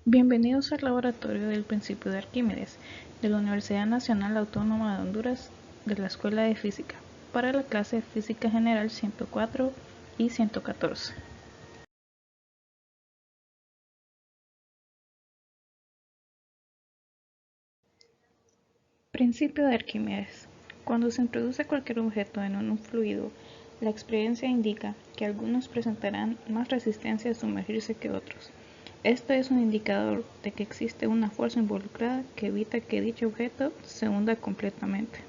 Bienvenidos al laboratorio del principio de Arquímedes de la Universidad Nacional Autónoma de Honduras de la Escuela de Física para la clase de Física General 104 y 114. Principio de Arquímedes. Cuando se introduce cualquier objeto en un fluido, la experiencia indica que algunos presentarán más resistencia a sumergirse que otros. Esto es un indicador de que existe una fuerza involucrada que evita que dicho objeto se hunda completamente.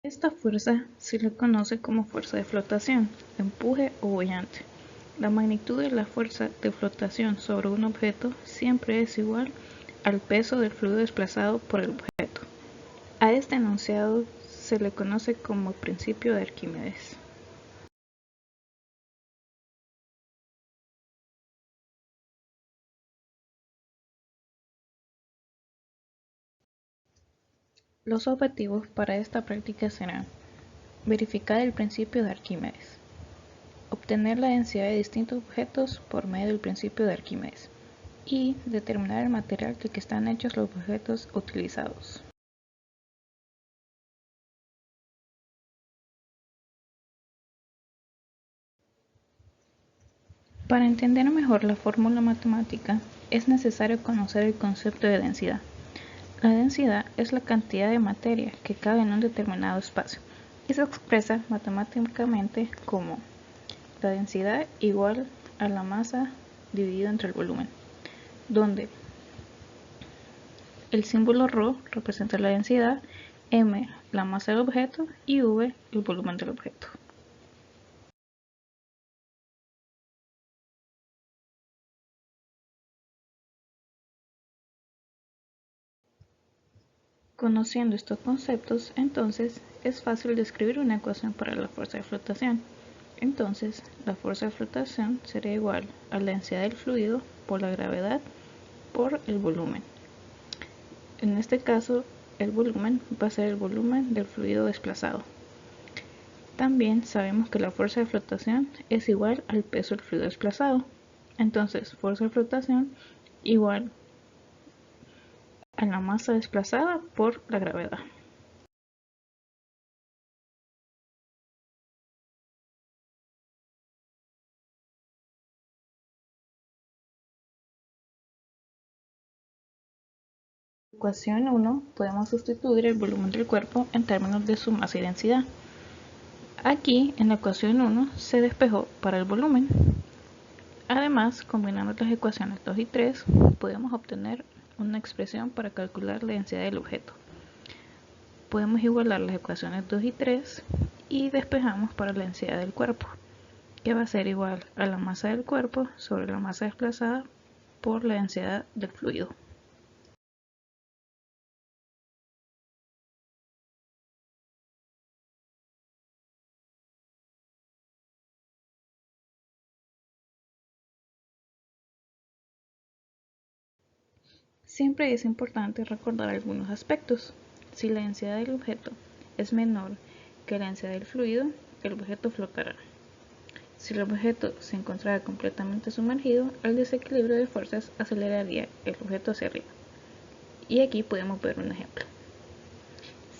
Esta fuerza se le conoce como fuerza de flotación, empuje o boyante. La magnitud de la fuerza de flotación sobre un objeto siempre es igual al peso del fluido desplazado por el objeto. A este enunciado se le conoce como principio de Arquímedes. Los objetivos para esta práctica serán verificar el principio de Arquímedes, obtener la densidad de distintos objetos por medio del principio de Arquímedes y determinar el material del que están hechos los objetos utilizados. Para entender mejor la fórmula matemática, es necesario conocer el concepto de densidad. La densidad es la cantidad de materia que cabe en un determinado espacio y se expresa matemáticamente como la densidad igual a la masa dividido entre el volumen, donde el símbolo ρ representa la densidad, m la masa del objeto y v el volumen del objeto. Conociendo estos conceptos, entonces, es fácil describir una ecuación para la fuerza de flotación. Entonces, la fuerza de flotación sería igual a la densidad del fluido por la gravedad por el volumen. En este caso, el volumen va a ser el volumen del fluido desplazado. También sabemos que la fuerza de flotación es igual al peso del fluido desplazado. Entonces, fuerza de flotación igual a la masa desplazada por la gravedad. Ecuación 1 podemos sustituir el volumen del cuerpo en términos de su masa y densidad. Aquí en la ecuación 1 se despejó para el volumen. Además, combinando las ecuaciones 2 y 3, podemos obtener una expresión para calcular la densidad del objeto. Podemos igualar las ecuaciones 2 y 3 y despejamos para la densidad del cuerpo, que va a ser igual a la masa del cuerpo sobre la masa desplazada por la densidad del fluido. Siempre es importante recordar algunos aspectos. Si la densidad del objeto es menor que la densidad del fluido, el objeto flotará. Si el objeto se encontrara completamente sumergido, el desequilibrio de fuerzas aceleraría el objeto hacia arriba. Y aquí podemos ver un ejemplo.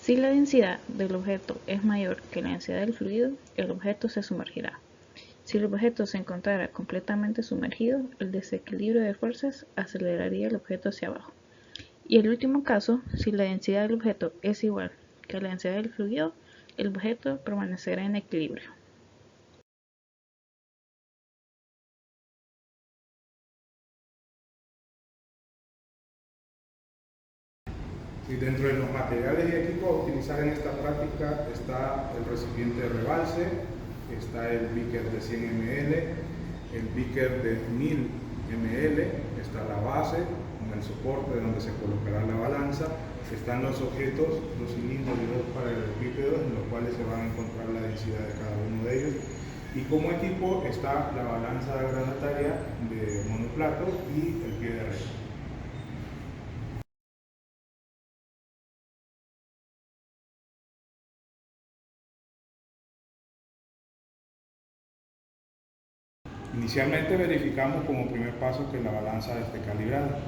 Si la densidad del objeto es mayor que la densidad del fluido, el objeto se sumergirá. Si el objeto se encontrara completamente sumergido, el desequilibrio de fuerzas aceleraría el objeto hacia abajo. Y el último caso, si la densidad del objeto es igual que la densidad del fluido, el objeto permanecerá en equilibrio. Y dentro de los materiales y equipos a utilizar en esta práctica está el recipiente de rebalse, está el beaker de 100 ml, el beaker de 1000 ml, está la base con el soporte donde se colocará la balanza, están los objetos, los cilindros y los paralelepípedos en los cuales se van a encontrar la densidad de cada uno de ellos. Y como equipo está la balanza granataria de monoplato y el pie de rey. Inicialmente verificamos como primer paso que la balanza esté calibrada.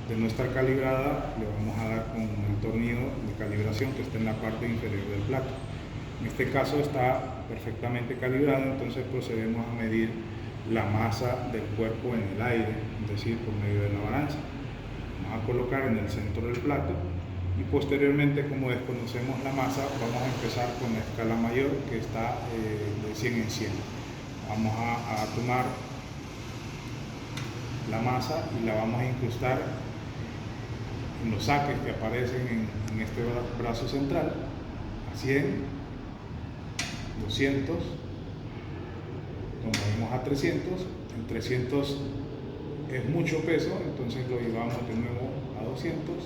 De no estar calibrada, le vamos a dar con el tornillo de calibración que está en la parte inferior del plato. En este caso está perfectamente calibrado, entonces procedemos a medir la masa del cuerpo en el aire, es decir, por medio de la balanza. Vamos a colocar en el centro del plato y posteriormente, como desconocemos la masa, vamos a empezar con la escala mayor que está de 100 en 100. Vamos a tomar la masa y la vamos a incrustar en los saques que aparecen en este brazo central, a 100, 200, lo movemos a 300, en 300 es mucho peso, entonces lo llevamos de nuevo a 200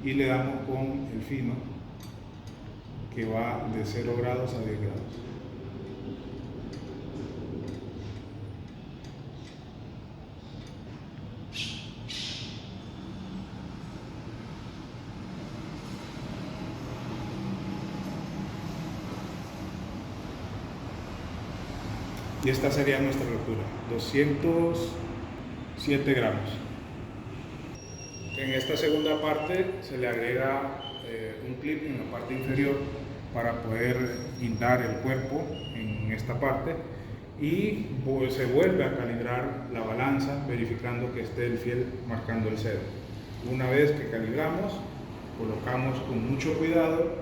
y le damos con el fino que va de 0 grados a 10 grados. Y esta sería nuestra rotura, 207 gramos. En esta segunda parte se le agrega un clip en la parte inferior para poder guindar el cuerpo en esta parte y pues, se vuelve a calibrar la balanza verificando que esté el fiel marcando el cero. Una vez que calibramos, colocamos con mucho cuidado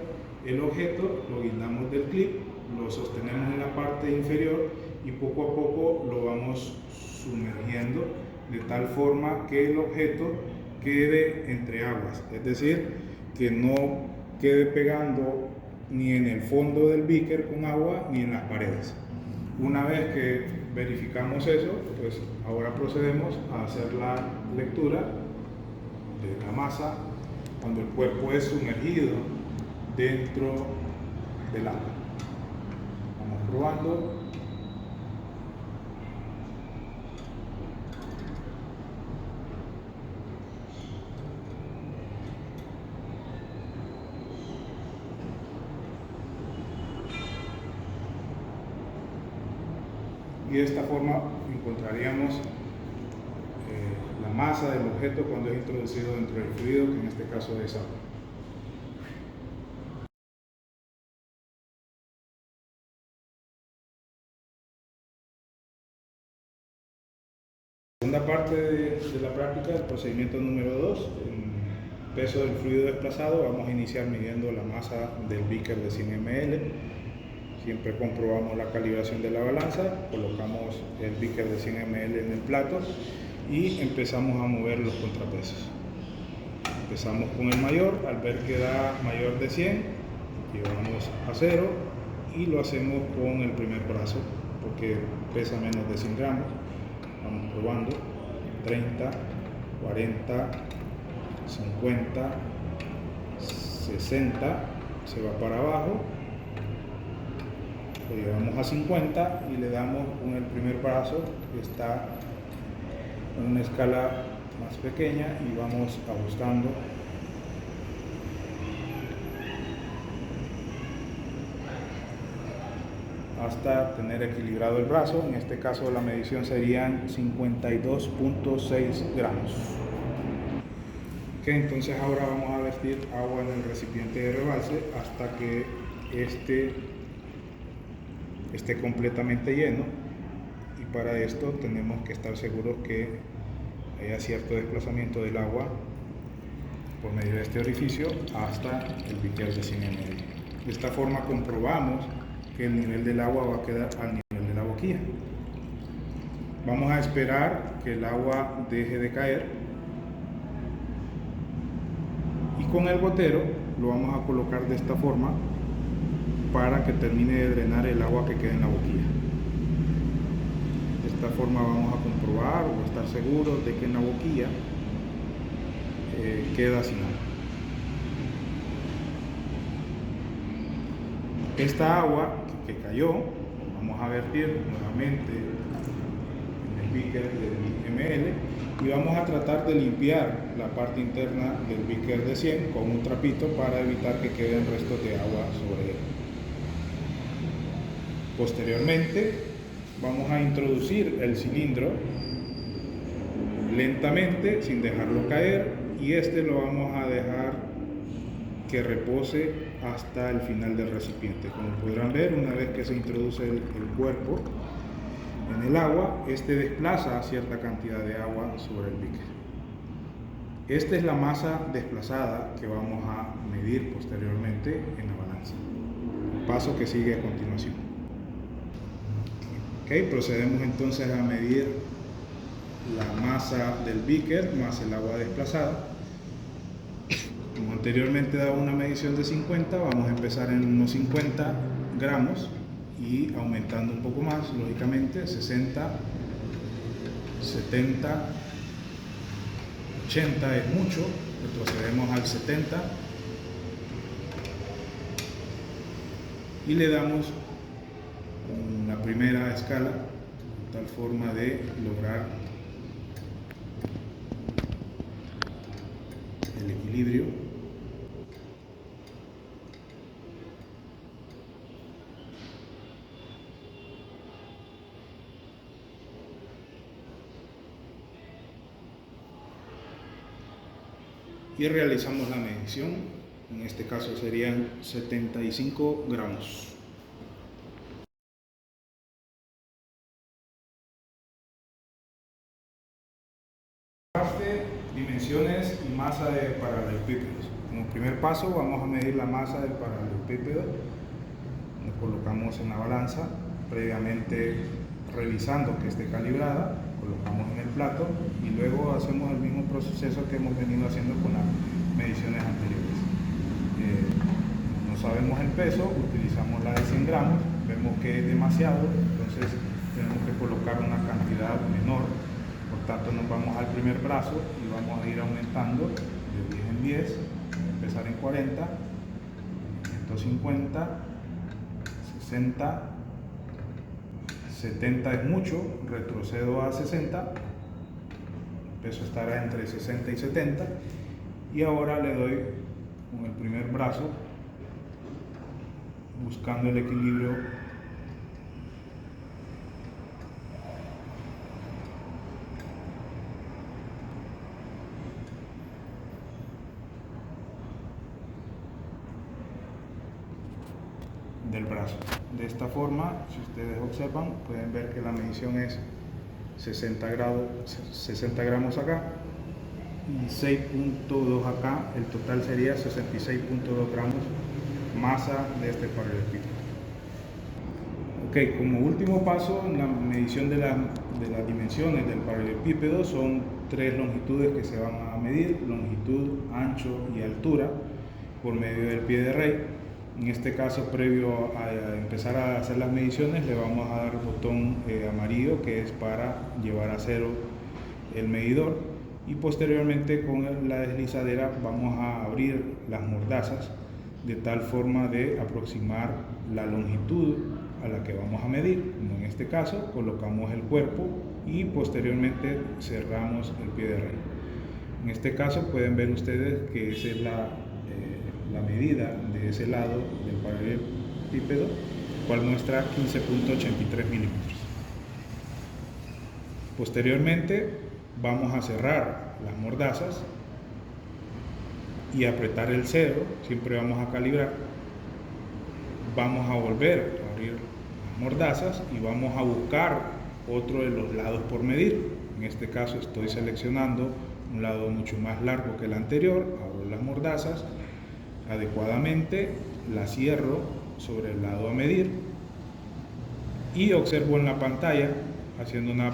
el objeto, lo guindamos del clip, lo sostenemos en la parte inferior y poco a poco lo vamos sumergiendo de tal forma que el objeto quede entre aguas, es decir, que no quede pegando ni en el fondo del beaker con agua ni en las paredes. Una vez que verificamos eso, pues ahora procedemos a hacer la lectura de la masa cuando el cuerpo es sumergido dentro del agua. Vamos probando. Y de esta forma encontraríamos la masa del objeto cuando es introducido dentro del fluido, que en este caso es agua. Segunda parte de la práctica, el procedimiento número 2, en peso del fluido desplazado, vamos a iniciar midiendo la masa del beaker de 100 ml. Siempre comprobamos la calibración de la balanza, colocamos el beaker de 100 ml en el plato y empezamos a mover los contrapesos. Empezamos con el mayor, al ver que da mayor de 100, llevamos a 0 y lo hacemos con el primer brazo porque pesa menos de 100 gramos. Vamos probando, 30, 40, 50, 60, se va para abajo. Lo llevamos a 50 y le damos con el primer brazo que está en una escala más pequeña y vamos ajustando hasta tener equilibrado el brazo. En este caso la medición serían 52.6 gramos. Entonces ahora vamos a vertir agua en el recipiente de rebalse hasta que esté completamente lleno, y para esto tenemos que estar seguros que haya cierto desplazamiento del agua por medio de este orificio hasta el beaker de 100 ml. De esta forma comprobamos que el nivel del agua va a quedar al nivel de la boquilla. Vamos a esperar que el agua deje de caer y con el gotero lo vamos a colocar de esta forma para que termine de drenar el agua que queda en la boquilla. De esta forma vamos a comprobar o estar seguros de que en la boquilla queda sin agua. Esta agua que cayó, vamos a vertir nuevamente en el beaker de 1000 ml y vamos a tratar de limpiar la parte interna del beaker de 100 con un trapito para evitar que queden restos de agua sobre él. Posteriormente vamos a introducir el cilindro lentamente sin dejarlo caer, y este lo vamos a dejar que repose hasta el final del recipiente. Como podrán ver, una vez que se introduce el cuerpo en el agua, este desplaza cierta cantidad de agua sobre el beaker. Esta es la masa desplazada que vamos a medir posteriormente en la balanza. El paso que sigue a continuación. Procedemos entonces a medir la masa del beaker más el agua desplazada. Como anteriormente daba una medición de 50, vamos a empezar en unos 50 gramos y aumentando un poco más, lógicamente, 60, 70, 80 es mucho, retrocedemos al 70 y le damos una primera escala de tal forma de lograr el equilibrio. Y realizamos la medición, en este caso serían 75 gramos. Dimensiones y masa de paralelepípedos. Como primer paso vamos a medir la masa del paralelepípedo. Lo colocamos en la balanza, previamente revisando que esté calibrada, colocamos en el plato y luego hacemos el mismo proceso que hemos venido haciendo con las mediciones anteriores. No sabemos el peso, utilizamos la de 100 gramos, vemos que es demasiado, entonces tenemos que colocar una cantidad menor. Por tanto, nos vamos al primer brazo y vamos a ir aumentando de 10 en 10, empezar en 40, 150, 60, 70 es mucho, retrocedo a 60, el peso estará entre 60 y 70, y ahora le doy con el primer brazo, buscando el equilibrio del brazo. De esta forma, si ustedes observan, pueden ver que la medición es 60 gramos acá y 6.2 acá. El total sería 66.2 gramos masa de este paralelepípedo. Como último paso en la medición de las dimensiones del paralelepípedo, son tres longitudes que se van a medir: longitud, ancho y altura, por medio del pie de rey. En este caso, previo a empezar a hacer las mediciones, le vamos a dar el botón amarillo, que es para llevar a cero el medidor, y posteriormente con la deslizadera vamos a abrir las mordazas de tal forma de aproximar la longitud a la que vamos a medir. Como en este caso, colocamos el cuerpo y posteriormente cerramos el pie de rey. En este caso pueden ver ustedes que esa es la medida de ese lado del paralelepípedo, cual muestra 15.83 milímetros. Posteriormente vamos a cerrar las mordazas y apretar el cero, siempre vamos a calibrar. Vamos a volver a abrir las mordazas y vamos a buscar otro de los lados por medir. En este caso estoy seleccionando un lado mucho más largo que el anterior, abro las mordazas adecuadamente, la cierro sobre el lado a medir y observo en la pantalla haciendo una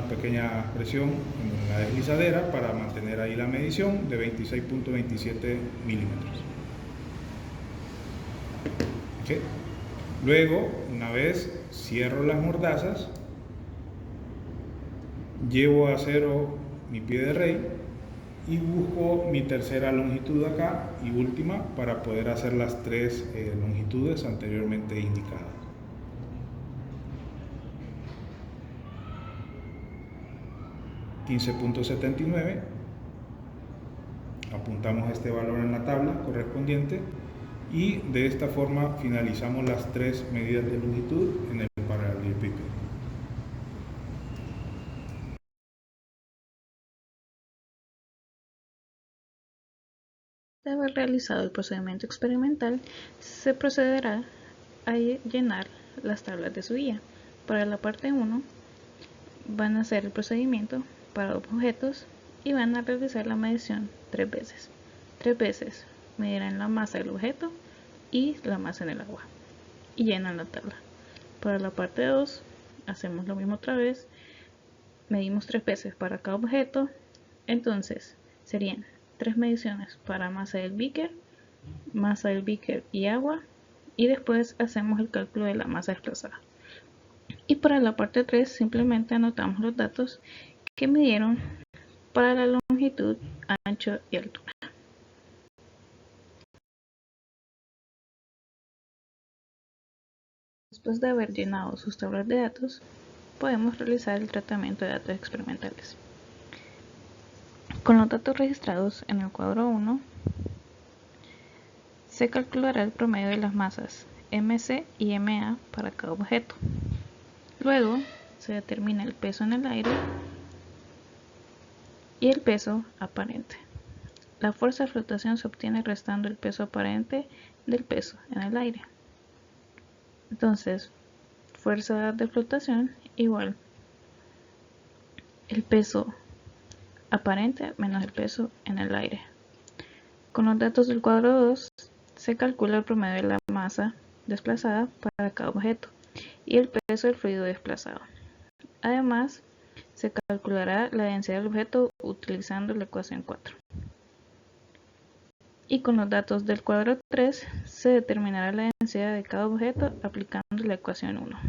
pequeña presión en la deslizadera para mantener ahí la medición de 26.27 milímetros. Luego, una vez cierro las mordazas, llevo a cero mi pie de rey y busco mi tercera longitud acá y última para poder hacer las tres longitudes anteriormente indicadas. .79, apuntamos este valor en la tabla correspondiente Y de esta forma finalizamos las tres medidas de longitud en el paralelepípedo. De haber realizado el procedimiento experimental, se procederá a llenar las tablas de su guía. Para la parte 1 van a hacer el procedimiento para objetos y van a realizar la medición 3 veces. 3 veces medirán la masa del objeto y la masa en el agua y llenan la tabla. Para la parte 2 hacemos lo mismo otra vez, medimos 3 veces para cada objeto, entonces serían 3 mediciones para masa del beaker y agua, y después hacemos el cálculo de la masa desplazada. Y para la parte 3 simplemente anotamos los datos que midieron para la longitud, ancho y altura. Después de haber llenado sus tablas de datos, podemos realizar el tratamiento de datos experimentales. Con los datos registrados en el cuadro 1, se calculará el promedio de las masas MC y MA para cada objeto. Luego se determina el peso en el aire y el peso aparente. La fuerza de flotación se obtiene restando el peso aparente del peso en el aire. Entonces, fuerza de flotación igual el peso aparente menos el peso en el aire. Con los datos del cuadro 2 se calcula el promedio de la masa desplazada para cada objeto y el peso del fluido desplazado. Además, se calculará la densidad del objeto utilizando la ecuación 4. Y con los datos del cuadro 3 se determinará la densidad de cada objeto aplicando la ecuación 1.